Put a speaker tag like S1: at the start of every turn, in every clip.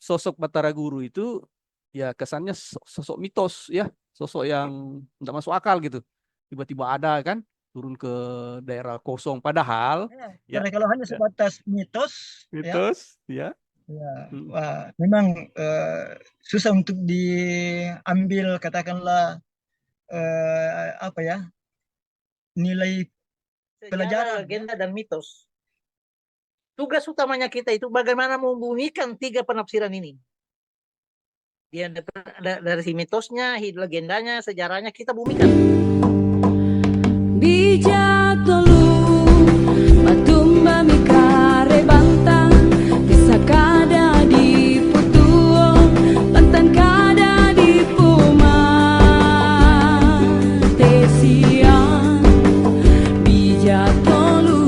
S1: sosok Batara Guru itu ya kesannya sosok mitos ya, sosok yang tidak masuk akal gitu. Tiba-tiba ada kan turun ke daerah kosong, padahal ya
S2: Karena kalau hanya
S1: ya
S2: sebatas mitos, ya,
S1: mitos ya.
S2: ya,
S1: Hmm.
S2: wah, memang susah untuk diambil katakanlah apa ya, nilai
S3: Sejarah,
S2: pelajaran, ya.
S3: legenda, dan mitos. Tugas utamanya kita itu bagaimana membumikan tiga penafsiran ini. Dia dari si mitosnya, legendanya, sejarahnya kita bumikan.
S4: Bijak tolu batumba mikare bantang bisa kada di putuo bantan kada di puma tesian bijak tolu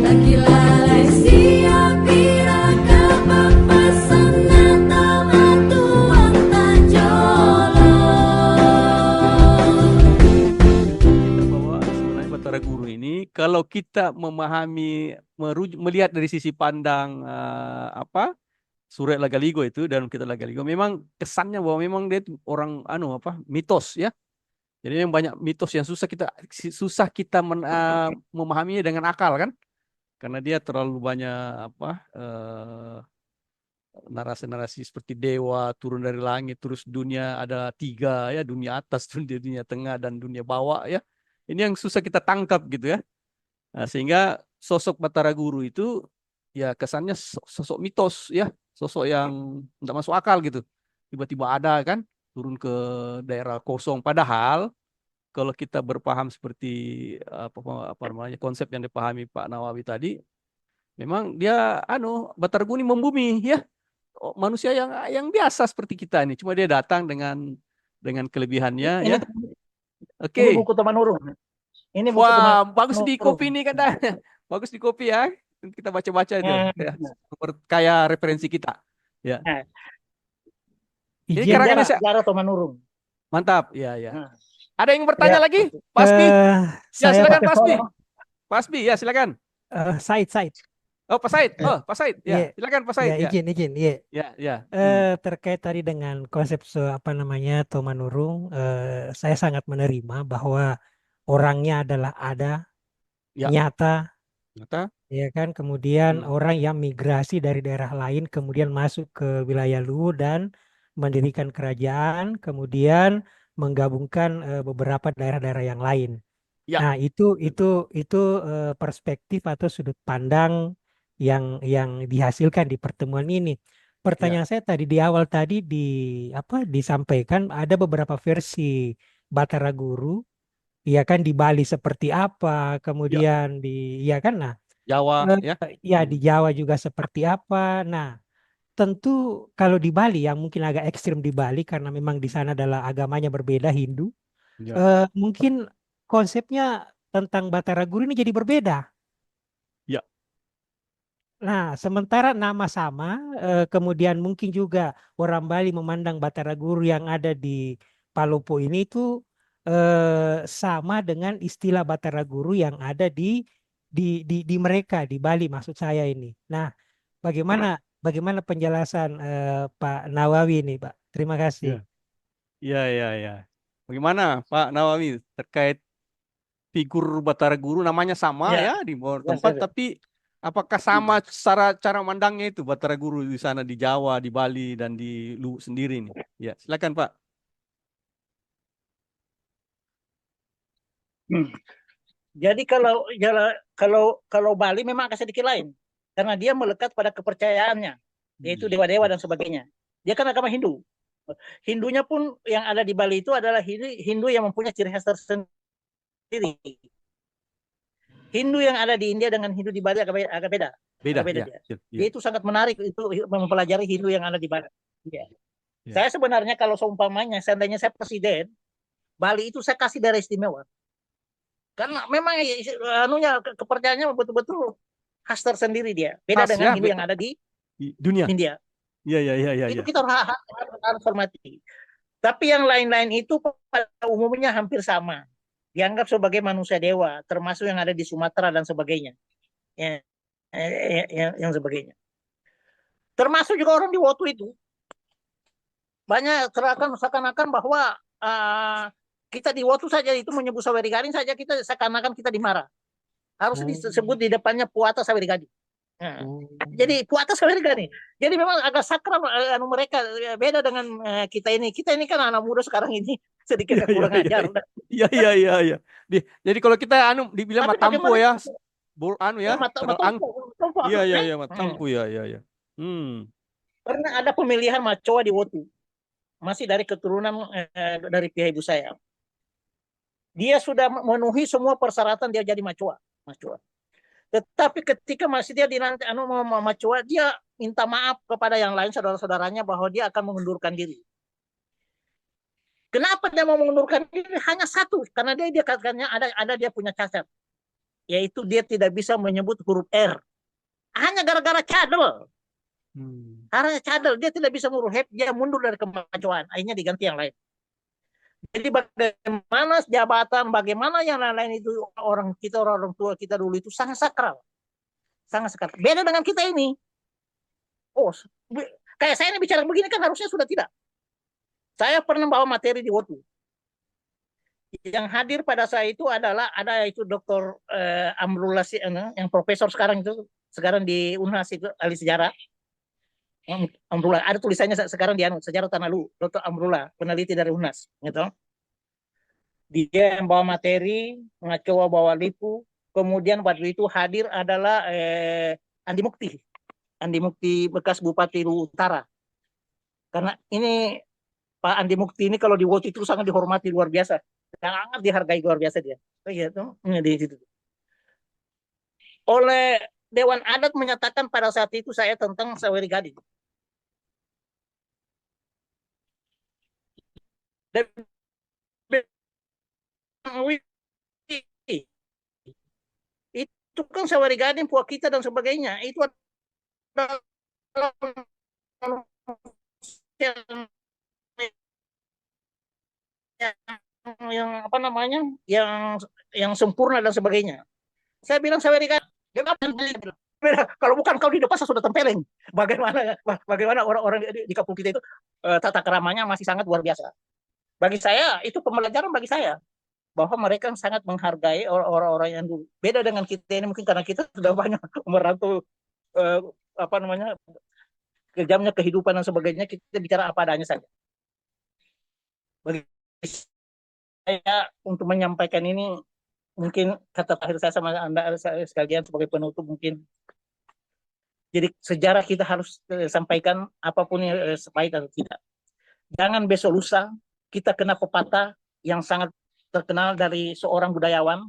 S4: takilalai siap pira kepapasan nata batuan tajolo.
S1: Bahwa sebenarnya Batara Guru ini kalau kita memahami melihat dari sisi pandang Surat Lagaligo itu dan kita Lagaligo memang kesannya bahwa memang dia itu orang mitos ya. Jadi memang banyak mitos yang susah kita memahaminya dengan akal kan, karena dia terlalu banyak narasi-narasi seperti dewa turun dari langit, terus dunia ada tiga ya, dunia atas, dunia tengah, dan dunia bawah ya. Ini yang susah kita tangkap gitu ya. Nah, sehingga sosok Batara Guru itu ya kesannya sosok mitos ya, sosok yang tidak masuk akal gitu. Tiba-tiba ada kan turun ke daerah kosong, padahal kalau kita berpaham seperti apa namanya konsep yang dipahami Pak Nawawi tadi, memang dia Batara Guru ini membumi ya. Manusia yang biasa seperti kita ini, cuma dia datang dengan kelebihannya
S3: Ini
S1: ya.
S3: ini
S1: Oke.
S3: buku teman urung. Ini buku teman
S1: Wah, bagus di
S3: urung.
S1: kopi ini katanya. Bagus di kopi ya. Kita baca-baca itu ya.
S3: Nah,
S1: Kayak referensi kita. Ya.
S3: nah,
S1: Ini
S5: Izin,
S1: karangannya
S3: sejarah teman urung.
S1: mantap. Ya, ya.
S3: Nah,
S1: Ada yang bertanya
S2: Ya.
S1: lagi? Pasbi? Ya,
S5: saya
S1: silakan
S2: Pakai
S1: Pasbi.
S2: follow.
S1: Pasbi, ya silakan.
S5: Said.
S1: Oh, Pak Said.
S2: Ya.
S1: Oh, Pak Said. Ya,
S5: Iya,
S1: silakan Pak Said.
S5: ya
S1: Ya.
S5: izin, iya.
S1: Ya, ya.
S5: Terkait tadi dengan konsep apa namanya Tomanurung, saya sangat menerima bahwa orangnya adalah ada,
S1: Ya.
S5: nyata,
S1: Ternyata.
S5: ya kan. Kemudian orang yang migrasi dari daerah lain kemudian masuk ke wilayah Luwu dan mendirikan kerajaan, kemudian menggabungkan beberapa daerah-daerah yang lain.
S1: Ya.
S5: Nah, itu perspektif atau sudut pandang yang dihasilkan di pertemuan ini.
S1: Ya.
S5: Pertanyaan saya tadi di awal tadi disampaikan ada beberapa versi Batara Guru, ya kan, di Bali seperti apa,
S1: Ya.
S5: kemudian ya kan, nah,
S1: Jawa ya.
S5: ya di Jawa juga seperti apa. Nah, tentu kalau di Bali yang mungkin agak ekstrim di Bali karena memang di sana adalah agamanya berbeda, Hindu.
S1: Ya.
S5: Mungkin konsepnya tentang Batara Guru ini jadi berbeda.
S1: Ya.
S5: Nah, sementara nama sama, kemudian mungkin juga orang Bali memandang Batara Guru yang ada di Palopo ini itu sama dengan istilah Batara Guru yang ada di mereka di Bali, maksud saya ini. Nah, bagaimana penjelasan Pak Nawawi ini, Pak? Terima kasih.
S1: Ya. Ya, ya, ya. Bagaimana Pak Nawawi terkait figur Batara Guru, namanya sama
S3: ya,
S1: ya di beberapa
S3: ya,
S1: tempat,
S3: saya-
S1: tapi apakah sama secara cara mandangnya itu Batara Guru di sana di Jawa, di Bali, dan di Luwu sendiri nih? Ya, silakan Pak.
S3: Jadi kalau Bali memang agak sedikit lain karena dia melekat pada kepercayaannya, yaitu dewa-dewa dan sebagainya. Dia kan agama Hindu. Hindunya pun yang ada di Bali itu adalah Hindu yang mempunyai ciri khas tersendiri. Hindu yang ada di India dengan Hindu di Bali agak beda.
S1: Beda,
S3: Agak beda
S1: ya.
S3: dia.
S1: Ya,
S3: Dia itu sangat menarik itu mempelajari Hindu yang ada di Bali. Ya.
S1: Ya.
S3: Saya sebenarnya kalau seumpamanya seandainya saya presiden, Bali itu saya kasih daerah istimewa. Karena memang kepercayaannya betul-betul khas tersendiri dia. Beda
S1: Khas
S3: dengan
S1: ya,
S3: Hindu yang ada di
S1: dunia.
S3: India.
S1: Ya, ya, ya, ya,
S3: Itu
S1: ya.
S3: kita harus hormati. Tapi yang lain-lain itu pada umumnya hampir sama. Dianggap sebagai manusia dewa, termasuk yang ada di Sumatera dan sebagainya. ya, yang sebagainya. Termasuk juga orang di Wotu itu banyak seakan-akan bahwa kita di Wotu saja itu menyebut Saweri Gading saja kita seakan-akan kita dimarah. Harus disebut di depannya Puata Saweri Gading. Nah, jadi Puata Saweri Gading. Jadi memang agak sakral mereka beda dengan kita ini. Kita ini kan anak muda sekarang ini sedikit kurang ajar.
S1: Iya. Jadi kalau kita dibilang
S3: Tapi
S1: matampo
S3: bagaimana-
S1: ya. Iya, matampo ya.
S3: Karena ada pemilihan Macoa di Wotu. Masih dari keturunan dari pihak ibu saya. Dia sudah memenuhi semua persyaratan dia jadi Macoa. Tetapi ketika masih dia dinanti Macoa, dia minta maaf kepada yang lain saudara-saudaranya bahwa dia akan mengundurkan diri. Kenapa dia mau mengundurkan diri? Hanya satu, karena dia katanya ada dia punya cacat, yaitu dia tidak bisa menyebut huruf R. Hanya gara-gara cadel. Karena cadel, dia tidak bisa ngurus dia mundur dari kemajuan, akhirnya diganti yang lain. Jadi bagaimana jabatan, bagaimana yang lain-lain itu orang tua kita dulu itu sangat sakral. Beda dengan kita ini. Oh, kayak saya ini bicara begini kan harusnya sudah tidak. Saya pernah bawa materi di Wotu. Yang hadir pada saat itu ada itu Dr. Amrullah yang profesor sekarang di Unhas itu ahli sejarah. Amrullah ada tulisannya sekarang di Sejarah Tanah Lu, Dr. Amrullah, peneliti dari Unas, gitu. Dia yang bawa materi, Macoa bawa lipu, kemudian waktu itu hadir adalah Andi Mukti bekas Bupati Utara. Karena ini Pak Andi Mukti ini kalau di Wotu itu sangat dihormati luar biasa, sangat dihargai luar biasa dia. Gitu, di situ. Oleh Dewan Adat menyatakan pada saat itu saya tentang Saweri Gading. Itu kan Saweri Gading, Puak kita dan sebagainya. Itu adalah yang apa namanya, yang sempurna dan sebagainya. Saya bilang Saweri Gading, kalau bukan kau di depan saya sudah tempeleng. Bagaimana orang-orang di kampung kita itu tata keramanya masih sangat luar biasa. Bagi saya itu pembelajaran bagi saya bahwa mereka sangat menghargai orang-orang yang dulu. Beda dengan kita ini mungkin karena kita sudah banyak merantau kejamnya kehidupan dan sebagainya, kita bicara apa adanya saja. Bagi saya untuk menyampaikan ini mungkin kata terakhir saya sama Anda sekalian sebagai penutup mungkin. Jadi sejarah kita harus sampaikan apapun yang pahit atau tidak. Jangan besok lusa kita kena pepatah yang sangat terkenal dari seorang budayawan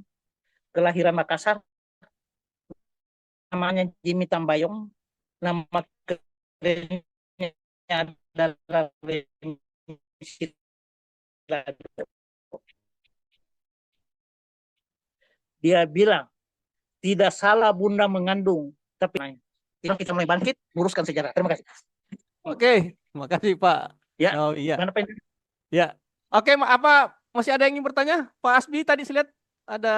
S3: kelahiran Makassar, namanya Jimmy Tambayong. Nama kerennya adalah dia bilang tidak salah bunda mengandung, tapi kita mulai bangkit, luruskan sejarah. Terima kasih.
S1: Oke, terima kasih Pak.
S3: Ya.
S1: Oh iya.
S3: Mana pengen?
S1: Ya. Oke, apa masih ada yang ingin bertanya? Pak Asbi tadi saya lihat ada.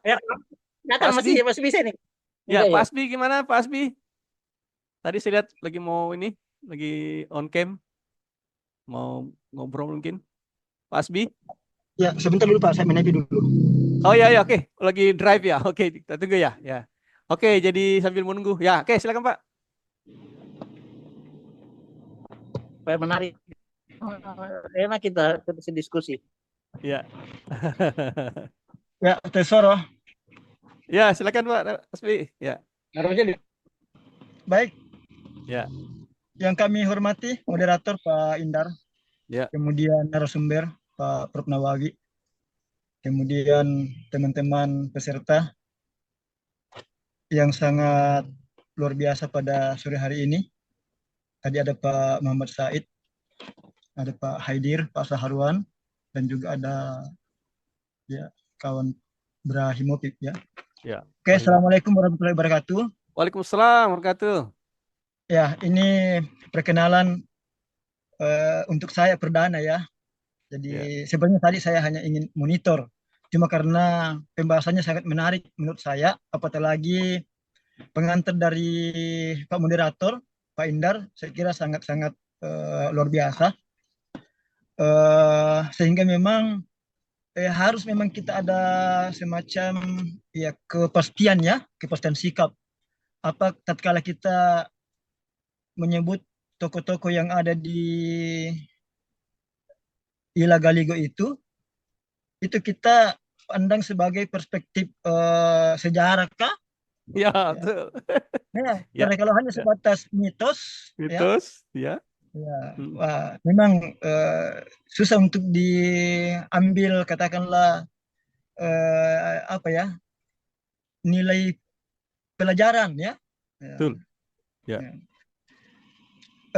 S3: Ya, kan masih bisa nih.
S1: Ya,
S3: Pak
S1: Asbi gimana Pak Asbi? Tadi saya lihat lagi on cam, mau ngobrol mungkin. Pak Asbi?
S2: Ya, sebentar dulu Pak, saya menepi dulu.
S1: Oh ya, oke. Lagi drive ya. Oke, kita tunggu ya. Ya. Oke, jadi sambil menunggu. Ya, oke, silakan Pak.
S3: Supaya menarik. Enak kita diskusi.
S1: Ya.
S2: Ya, Tesoro.
S1: Ya, silakan Pak Asbi. Ya.
S2: Baik.
S1: Ya.
S2: Yang kami hormati moderator Pak Indar.
S1: Ya.
S2: Kemudian narasumber Pak Prof Nawawi. Kemudian teman-teman peserta yang sangat luar biasa pada sore hari ini. Tadi ada Pak Muhammad Said, ada Pak Haidir, Pak Saharwan, dan juga ada ya kawan Brahimovic ya.
S1: Ya.
S2: Oke, Assalamualaikum warahmatullahi wabarakatuh.
S1: Waalaikumsalam warahmatullahi.
S2: Ya, ini perkenalan untuk saya perdana ya. Jadi sebenarnya tadi saya hanya ingin monitor. Cuma karena pembahasannya sangat menarik menurut saya, apatah lagi pengantar dari Pak Moderator, Pak Indar, saya kira sangat-sangat luar biasa. Sehingga memang harus memang kita ada semacam ya kepastian sikap. Apa tatkala kita menyebut tokoh-tokoh yang ada di Ila Galigo itu kita pandang sebagai perspektif sejarah kah?
S1: Ya,
S2: Ya.
S1: betul.
S2: Ya,
S1: Ya,
S2: karena kalau hanya
S1: ya.
S2: sebatas mitos, ya,
S1: Mitos, ya.
S2: ya,
S1: Mm.
S2: wah, memang susah untuk diambil katakanlah apa ya nilai pelajaran ya. Ya,
S1: Betul. Ya.
S2: ya.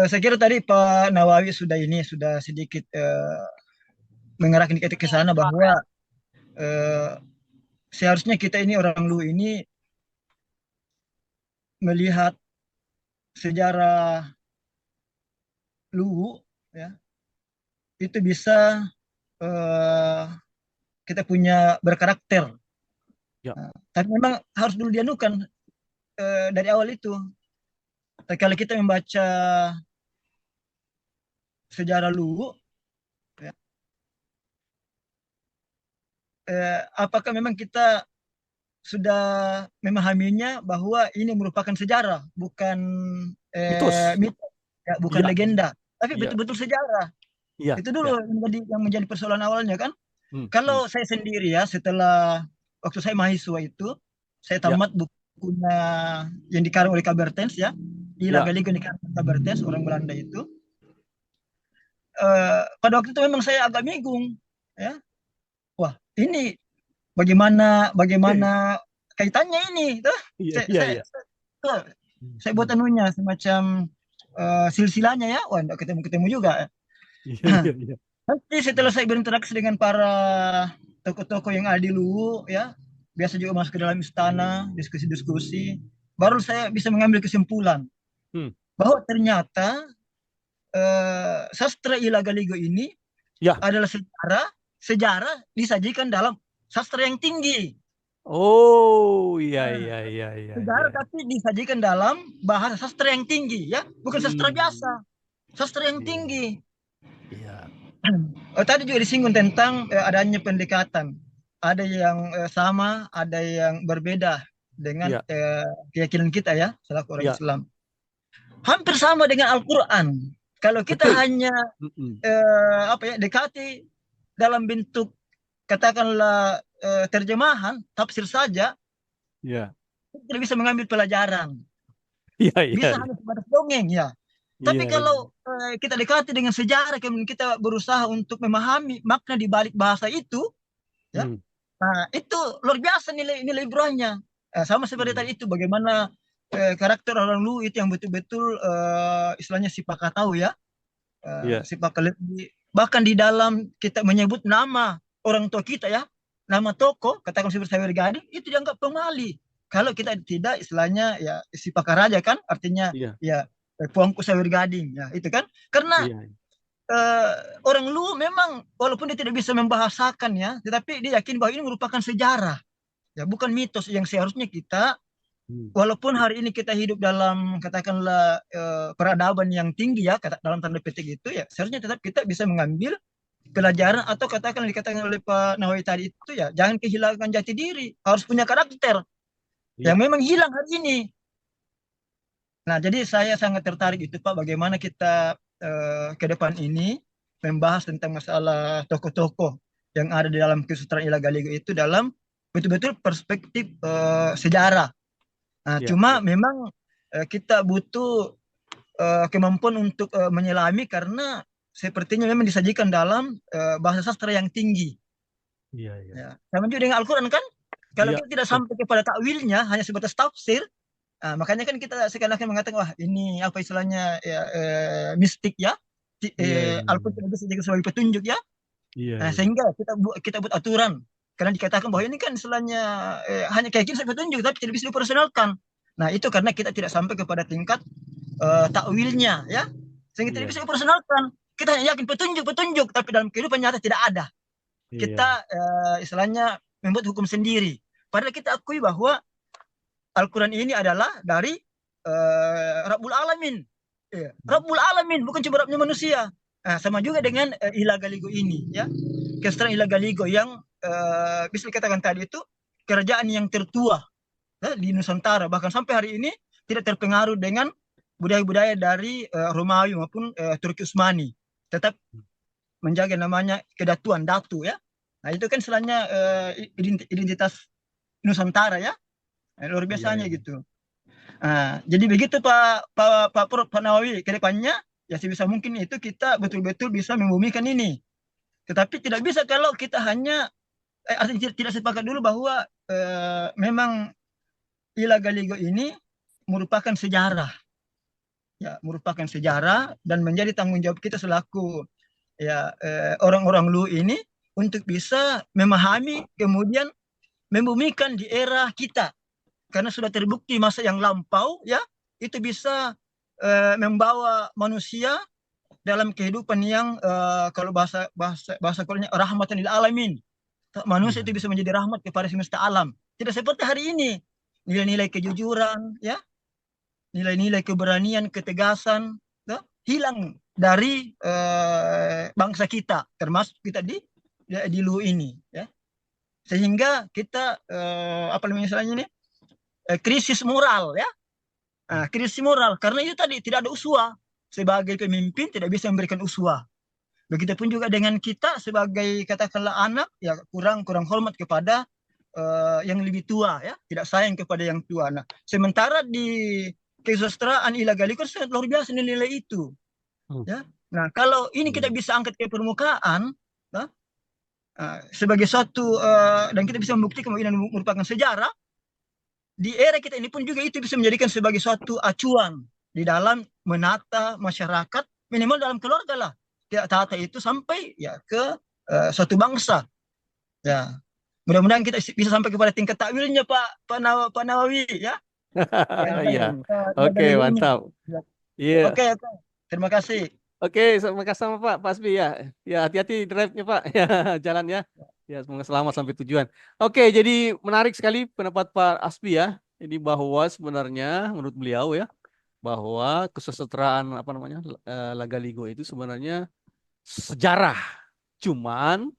S2: Saya kira tadi Pak Nawawi sudah sedikit mengarahkan kita ke sana bahwa seharusnya kita ini orang Lu ini melihat sejarah Luwu ya itu bisa eh, kita punya berkarakter.
S1: Ya.
S2: Nah, tapi memang harus dulu dianukan dari awal itu. Kalau kita membaca sejarah Luwu, ya, apakah memang kita sudah memahaminya bahwa ini merupakan sejarah, bukan
S1: Mitos.
S2: mitos, ya, bukan
S1: Iya,
S2: legenda, tapi
S1: iya,
S2: betul-betul sejarah.
S1: iya,
S2: Itu
S1: iya.
S2: dulu yang menjadi persoalan awalnya kan.
S1: Hmm,
S2: Kalau saya sendiri ya, setelah waktu saya mahasiswa itu, saya
S1: Ya,
S2: tamat bukunya yang dikarang oleh Kabertens ya, Ila
S1: ya,
S2: Galigo yang dikarang oleh Kabertens, orang Belanda itu. Pada waktu itu memang saya agak bingung, ya, wah ini bagaimana kaitannya ini, tuh.
S1: iya,
S2: Saya,
S1: iya,
S2: saya,
S1: iya.
S2: tuh,
S1: Hmm,
S2: saya buat anunya semacam silsilahnya ya, wah enggak ketemu-ketemu juga.
S1: Iya, iya, iya.
S2: Nanti setelah saya berinteraksi dengan para tokoh-tokoh yang ada di Luwu, ya, biasa juga masuk ke dalam istana, diskusi-diskusi, baru saya bisa mengambil kesimpulan
S1: Hmm,
S2: bahwa ternyata sastra Ila Galigo ini
S1: Ya.
S2: adalah sejarah disajikan dalam sastra yang tinggi.
S1: Oh, iya,
S2: Nah,
S1: iya, iya, iya, iya.
S2: sejarah tapi disajikan dalam bahasa sastra yang tinggi, ya, bukan sastra biasa, sastra yang
S1: Iya,
S2: tinggi.
S1: iya,
S2: Tadi juga disinggung tentang adanya pendekatan. Ada yang sama, ada yang berbeda dengan
S1: iya,
S2: keyakinan kita ya, selaku orang
S1: iya.
S2: Islam. Hampir sama dengan Al-Quran. Kalau kita
S1: Betul.
S2: hanya
S1: Mm-mm.
S2: dekati dalam bentuk katakanlah terjemahan, tafsir saja,
S1: Iya,
S2: kita tidak bisa mengambil pelajaran.
S1: iya, iya,
S2: Bisa
S1: iya,
S2: hanya sebatas dongeng ya.
S1: iya,
S2: Tapi
S1: benar.
S2: kalau kita dekati dengan sejarah, kemudian kita berusaha untuk memahami makna di balik bahasa itu, ya,
S1: Hmm,
S2: nah itu luar biasa nilai ibrahnya. Sama seperti
S1: iya,
S2: tadi itu, bagaimana karakter orang lu itu yang betul-betul istilahnya sipak tahu ya,
S1: iya,
S2: sipak bahkan di dalam kita menyebut nama orang tua kita ya, nama tokoh, katakan seperti Sawer Gading, itu dianggap pemali. Kalau kita tidak istilahnya ya sipak raja kan, artinya
S1: iya,
S2: ya Puangku Sawer Gading ya itu kan, karena
S1: iya,
S2: eh, orang lu memang walaupun dia tidak bisa membahasakan ya, tetapi dia yakin bahwa ini merupakan sejarah, ya bukan mitos yang seharusnya kita,
S1: Hmm,
S2: walaupun hari ini kita hidup dalam katakanlah peradaban yang tinggi ya, dalam tanda petik itu ya, seharusnya tetap kita bisa mengambil pelajaran atau dikatakan oleh Pak Nawawi tadi itu ya, jangan kehilangan jati diri, harus punya karakter yang
S1: iya,
S2: memang hilang hari ini. Nah, jadi saya sangat tertarik itu Pak, bagaimana kita ke depan ini membahas tentang masalah tokoh-tokoh yang ada di dalam kesusastraan Ila Galigo itu dalam betul-betul perspektif sejarah. Nah,
S1: iya,
S2: cuma
S1: iya,
S2: memang kita butuh kemampuan untuk menyelami karena sepertinya memang disajikan dalam bahasa sastra yang tinggi.
S1: iya, iya,
S2: Ya. Sama juga dengan Al-Quran kan, kalau
S1: iya,
S2: kita tidak
S1: betul.
S2: sampai kepada takwilnya, hanya sebatas tafsir, makanya kan kita sekarang akan mengatakan wah ini apa istilahnya ya, mistik ya.
S1: Iya, iya,
S2: Al-Quran tidak bisa dijadikan sebagai petunjuk ya.
S1: iya,
S2: Nah,
S1: iya,
S2: sehingga kita buat aturan karena dikatakan bahwa ini kan istilahnya hanya keyakinan sebagai petunjuk tapi tidak bisa dipersonalkan. Nah, itu karena kita tidak sampai kepada tingkat takwilnya ya. Sehingga
S1: iya,
S2: tidak bisa dipersonalkan. Kita hanya yakin petunjuk tapi dalam kehidupan nyata tidak ada.
S1: iya,
S2: Kita istilahnya membuat hukum sendiri. Padahal kita akui bahwa Al-Quran ini adalah dari Rabbul Alamin. Ya, Rabbul Alamin, bukan cuma Rabbnya manusia. Nah, sama juga dengan Ila Galigo ini, ya. Kesetaraan Ila Galigo yang bisa dikatakan tadi itu kerajaan yang tertua di Nusantara, bahkan sampai hari ini tidak terpengaruh dengan budaya-budaya dari Romawi maupun Turki Utsmani, tetap menjaga namanya kedatuan datu, ya. Nah, itu kan selainnya identitas Nusantara, ya. Luar biasanya gitu. Nah, jadi begitu Pak Nawawi, ke depannya ya sebisa mungkin itu kita betul-betul bisa membumikan ini. Tetapi tidak bisa kalau kita hanya artinya tidak sepakat dulu bahwa memang Ila Galigo ini merupakan sejarah, ya, merupakan sejarah dan menjadi tanggung jawab kita selaku ya orang-orang Lu ini untuk bisa memahami kemudian membumikan di era kita, karena sudah terbukti masa yang lampau, ya, itu bisa membawa manusia dalam kehidupan yang kalau bahasa Qurannya rahmatan lil alamin. Manusia itu bisa menjadi rahmat kepada semesta alam. Tidak seperti hari ini. Nilai-nilai kejujuran, ya, nilai-nilai keberanian, ketegasan, ya, hilang dari bangsa kita, termasuk kita di Lu ini, ya. Sehingga kita apa namanya istilahnya ini, krisis moral, ya. Nah, krisis moral karena itu tadi tidak ada uswah. Sebagai pemimpin tidak bisa memberikan uswah. Begitupun juga dengan kita sebagai katakanlah anak, ya kurang hormat kepada yang lebih tua, ya, tidak sayang kepada yang tua. Nah, sementara di kesusastraan Ila Galigo sangat luar biasa nilai itu, ya. Nah, kalau ini kita bisa angkat ke permukaan, ya, sebagai suatu dan kita bisa membuktikan bahwa ini merupakan sejarah. Di era kita ini pun juga itu bisa menjadikan sebagai suatu acuan di dalam menata masyarakat, minimal dalam keluarga lah. Tidak tata itu sampai ya ke suatu bangsa. Ya, mudah-mudahan kita bisa sampai kepada tingkat takwilnya Pak Nawawi, ya.
S1: Iya. Oke, mantap. Iya.
S2: Oke, terima kasih.
S1: Oke, terima kasih sama Pak Asbi, ya. Ya, hati-hati drive-nya Pak. Ya, jalan ya. Ya, semoga selamat sampai tujuan. Oke, jadi menarik sekali pendapat Pak Asbi, ya. Jadi bahwa sebenarnya menurut beliau, ya, bahwa kesusastraan apa namanya Lagaligo itu sebenarnya sejarah, cuman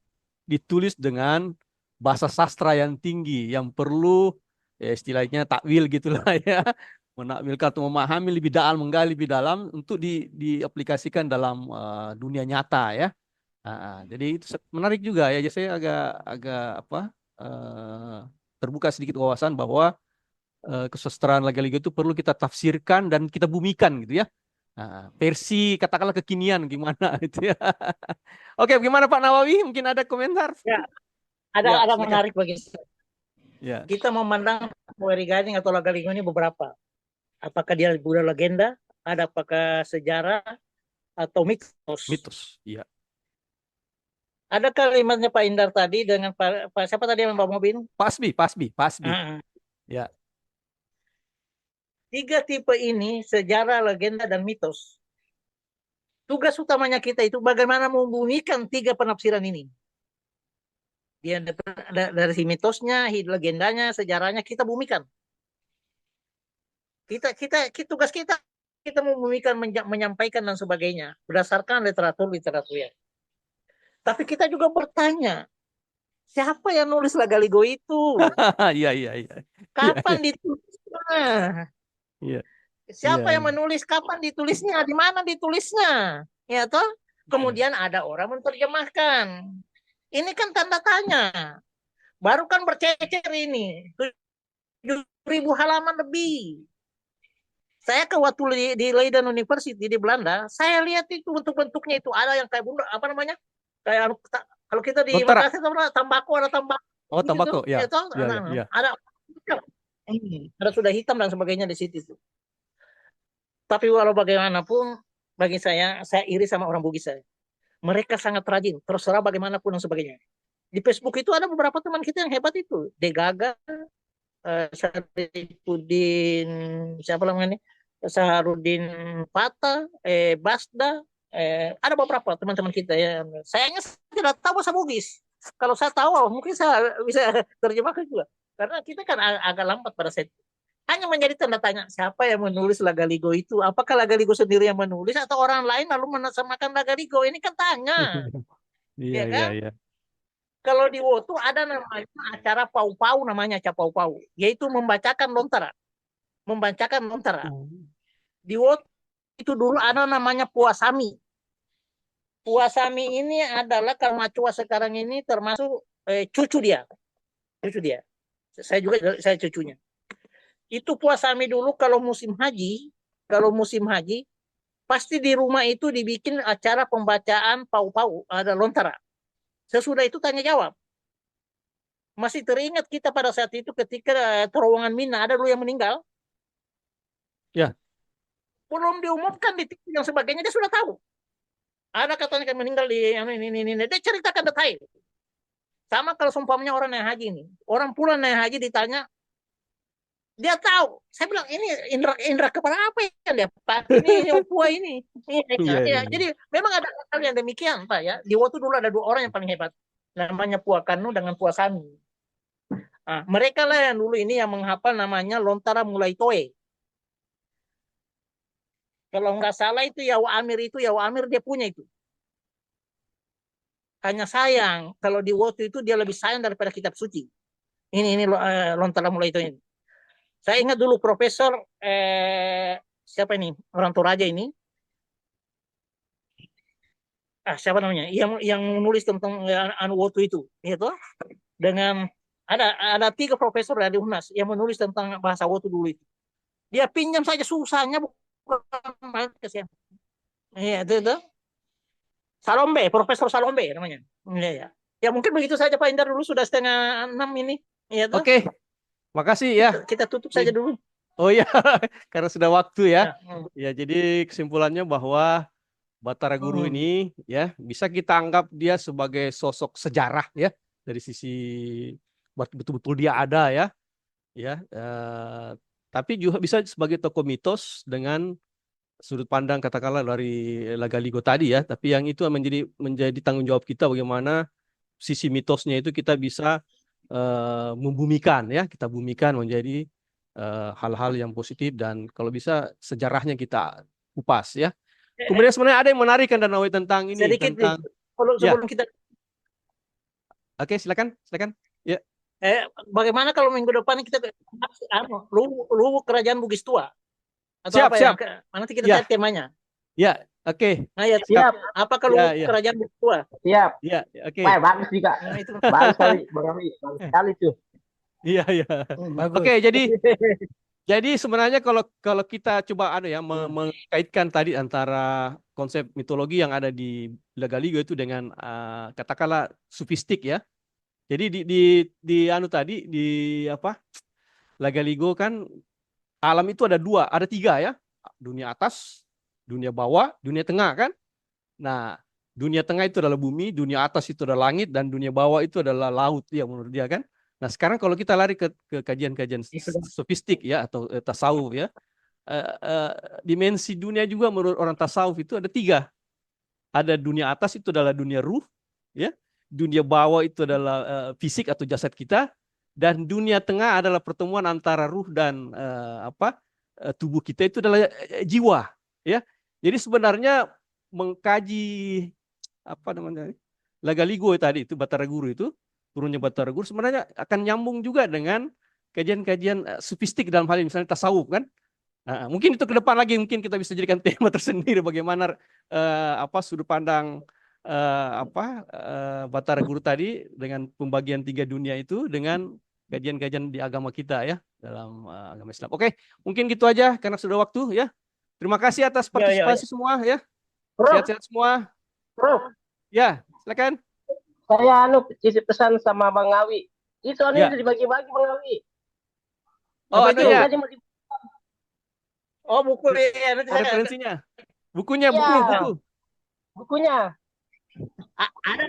S1: ditulis dengan bahasa sastra yang tinggi, yang perlu ya, istilahnya takwil gitulah ya, menakwilkan atau memahami lebih dalam, menggali lebih dalam untuk diaplikasikan dalam dunia nyata, ya. Jadi itu menarik juga ya. Jadi saya agak apa terbuka sedikit wawasan bahwa kesusastraan Lagaligo itu perlu kita tafsirkan dan kita bumikan gitu, ya. Versi katakanlah kekinian gimana itu, ya. Oke, gimana Pak Nawawi? Mungkin ada komentar?
S3: Ya,
S1: Ya,
S3: ada
S1: silakan.
S3: menarik bagi saya.
S1: Ya.
S3: Kita memandang Wery Gading atau Lagaligo ini beberapa. Apakah dia budaya legenda, apakah sejarah atau mitos?
S1: Mitos, iya.
S3: Ada kalimatnya Pak Indar tadi dengan Pak siapa tadi yang bawa mobil?
S1: Pak Asbi. Ya.
S3: 3 tipe ini, sejarah, legenda, dan mitos. Tugas utamanya kita itu bagaimana membumikan 3 penafsiran ini. Dia dari si mitosnya, legendanya, sejarahnya kita bumikan. Tugas kita membumikan, menyampaikan dan sebagainya berdasarkan literatur ya. Tapi kita juga bertanya, siapa yang nulis Lagaligo itu?
S1: Iya.
S3: Kapan ditulisnya?
S1: Iya.
S3: Siapa
S1: Iya.
S3: yang menulis? Kapan ditulisnya? Di mana ditulisnya? Ya toh? Kemudian ada orang menerjemahkan. Ini kan tanda tanya. Baru kan bercecer ini. 7.000 halaman lebih. Saya ke waktu di Leiden University di Belanda, saya lihat itu bentuk-bentuknya itu ada yang kayak bunda, apa namanya? Kayak kalau kita di
S1: Doktera.
S3: Makassar tambako, ada tambako.
S1: Oh, tambako, ya.
S3: Itu,
S1: Ya.
S3: ada sudah hitam dan sebagainya di situ. Tapi walau bagaimanapun, bagi saya iri sama orang Bugis saya. Mereka sangat rajin, terserah bagaimanapun dan sebagainya. Di Facebook itu ada beberapa teman kita yang hebat itu. Degaga, Syarifudin, siapa namanya? Saharudin Pata, Basda, ada beberapa teman-teman kita ya. Sayangnya saya tidak tahu bahasa Bugis. Kalau saya tahu, mungkin saya bisa terjemahkan juga. Karena kita kan agak lambat pada saat itu. hanya menjadi tanda tanya siapa yang menulis Lagaligo itu. Apakah Lagaligo sendiri yang menulis atau orang lain lalu menamakan Lagaligo? Ini kan tanya,
S1: Iya,
S3: ya
S1: iya,
S3: kan?
S1: iya.
S3: Kalau di Wotu ada namanya acara pau-pau, namanya acara pau-pau, yaitu membacakan lontara, membacakan lontara. Di Wotu itu dulu ada namanya Puasami. Puasami ini adalah kalau Macua sekarang ini termasuk cucu dia, cucu dia. Saya cucunya. Itu Puasami dulu kalau musim haji pasti di rumah itu dibikin acara pembacaan pau-pau, ada lontara. Sesudah itu tanya jawab. Masih teringat kita pada saat itu ketika terowongan Mina ada dulu yang meninggal.
S1: Ya.
S3: Belum diumumkan di TV yang sebagainya dia sudah tahu. Ada katanya kan meninggal di ini. Dia ceritakan detail. Sama kalau seumpamanya orang naik haji ini. Orang pulang naik haji ditanya, dia tahu. Saya bilang ini indra kepala apa yang dia pakai ini opua ini.
S1: Iya.
S3: Jadi memang ada hal yang demikian Pak ya. Di waktu dulu ada dua orang yang paling hebat. Namanya Puakanu dengan Puasami. Nah, mereka lah yang dulu ini yang menghafal namanya Lontara Mulai Toe. Kalau nggak salah itu Yawa Amir dia punya itu. Hanya sayang kalau di waktu itu dia lebih sayang daripada kitab suci. Ini Lontara Mulai Toe ini. Saya ingat dulu Profesor siapa ini orang Toraja ini, siapa namanya, yang menulis tentang Wotu itu dengan ada 3 profesor dari UNAS yang menulis tentang bahasa Wotu dulu itu. Dia pinjam saja susahnya bukan kesian. Iya itu. Salombe, Profesor Salombe namanya. Iya. Ya mungkin begitu saja Pak Indar, dulu sudah 5:30 ini. Iya tuh.
S1: Oke. Makasih ya.
S3: Kita tutup saja dulu.
S1: Oh iya, karena sudah waktu ya.
S3: Ya.
S1: Ya, jadi kesimpulannya bahwa Batara Guru ini ya bisa kita anggap dia sebagai sosok sejarah ya, dari sisi betul-betul dia ada ya. Ya, tapi juga bisa sebagai tokoh mitos dengan sudut pandang katakanlah dari Lagaligo tadi ya. Tapi yang itu menjadi tanggung jawab kita bagaimana sisi mitosnya itu kita bisa membumikan ya, kita bumikan menjadi hal-hal yang positif dan kalau bisa sejarahnya kita kupas ya. Kemudian sebenarnya ada yang menarik kan Danawi tentang ini,
S3: sedikit
S1: tentang
S3: sebelum kita.
S1: Oke, silakan. Ya.
S3: Bagaimana kalau minggu depan kita lu kerajaan Bugis Tua atau
S1: Siap.
S3: nanti kita
S1: Ya.
S3: cari temanya.
S1: Ya, oke.
S3: Nah, ya,
S6: Siap.
S3: Apa kalau
S1: Ya.
S3: kerajaan Bugis Tua?
S6: Siap.
S1: Ya, oke.
S6: Wah, bagus juga.
S3: Nah, itu.
S6: Bagus sekali, Bang Rafi. Bagus sekali tuh.
S1: Iya.
S5: Bagus.
S1: Oke, jadi sebenarnya kalau kita coba mengkaitkan tadi antara konsep mitologi yang ada di Lagaligo itu dengan katakanlah sufistik ya. Jadi di Lagaligo kan alam itu ada 3 ya. Dunia atas, dunia bawah, dunia tengah kan. Nah, dunia tengah itu adalah bumi, dunia atas itu adalah langit, dan dunia bawah itu adalah laut ya menurut dia kan. Nah, sekarang kalau kita lari ke kajian-kajian sofistik ya atau tasawuf ya, dimensi dunia juga menurut orang tasawuf itu ada 3. Ada dunia atas itu adalah dunia ruh, ya. Dunia bawah itu adalah fisik atau jasad kita, dan dunia tengah adalah pertemuan antara ruh dan tubuh kita itu adalah jiwa, ya. Jadi sebenarnya mengkaji Lagaligo tadi itu Batara Guru itu turunnya Batara Guru sebenarnya akan nyambung juga dengan kajian-kajian sofistik dalam hal ini, misalnya tasawuf kan. Mungkin itu ke depan lagi mungkin kita bisa jadikan tema tersendiri bagaimana sudut pandang Batara Guru tadi dengan pembagian 3 dunia itu dengan kajian-kajian di agama kita ya, dalam agama Islam. Oke, mungkin gitu aja karena sudah waktu ya. Terima kasih atas partisipasi semua ya. Sehat-sehat semua.
S6: Prof,
S1: Ya, silakan.
S6: saya titip pesan sama Bang Awi. Itu udah dibagi-bagi Bang Awi.
S1: Oh, ada ya.
S3: Oh, buku ya.
S1: Referensinya. Bukunya.
S6: Bukunya.
S3: Ada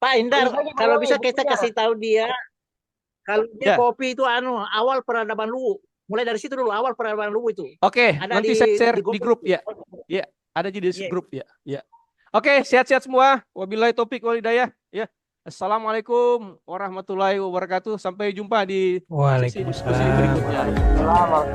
S3: Pak Indar, kalau bisa kita kasih tahu dia kalau dia kopi itu awal peradaban Luwu. Mulai dari situ dulu awal peradaban Luwu itu.
S1: Oke, nanti saya share di grup ya. Ya, ada di grup ya. Ya. Oke, sehat-sehat semua. Wabillahi taufik wal hidayah. Ya. Assalamualaikum warahmatullahi wabarakatuh. Sampai jumpa di sesi diskusi
S5: Waalaikumsalam.
S1: berikutnya.
S6: Selamat.